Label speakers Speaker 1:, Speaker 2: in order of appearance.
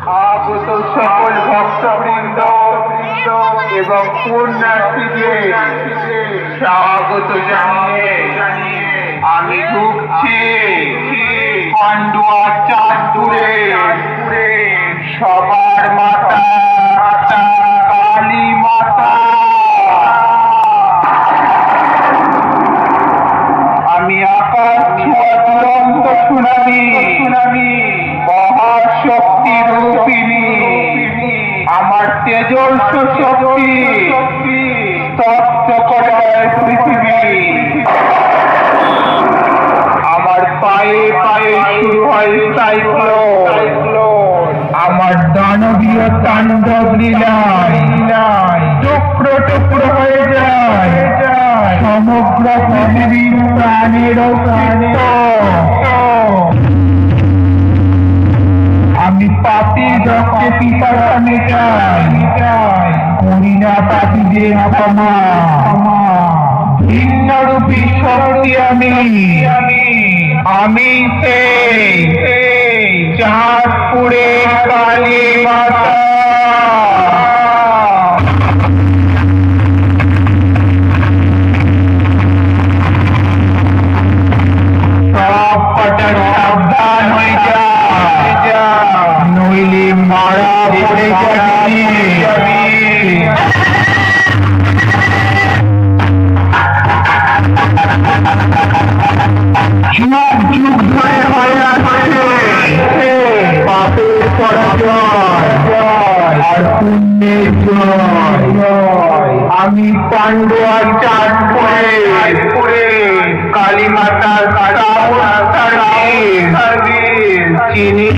Speaker 1: আগত সকল ভক্তবৃন্দ এবং পুণ্যার্থীদের স্বাগত জানিয়ে আমি ঢুকছি পান্ডুয়া চাঁদপুরে সবার মাতা কালী মাতা। আমি আকাশ ছোঁয়া দুরন্ত সুনামি মহাশক্তি রূপিণী, আমার তেজস্ব শক্তি তপ্ত করে পৃথিবী। আমার পায়ে পায়ে শুরু হয় সাইক্লোন, আমার দানবীয় তাণ্ডব লীলায় টুকরো টুকরো হয়ে যায় সমগ্র পৃথিবীর প্রাণের আমি পাপি রক্তে পিপাসা মেটাই, করি না পাপীদের ক্ষমা। ভিন্নরূপী শক্তি আমি সেই চাঁদপুরে কালী মাতা। সব কটা সাবধান হয়ে যা, নইলে মারা পড়ে যাবি। যুগ যুগ ধরে হয়ে আসছে পাপের পরাজয় আর পুণ্যের জয়। আমি পান্ডুয়া চাঁদপুরে কালী মাতার চিনি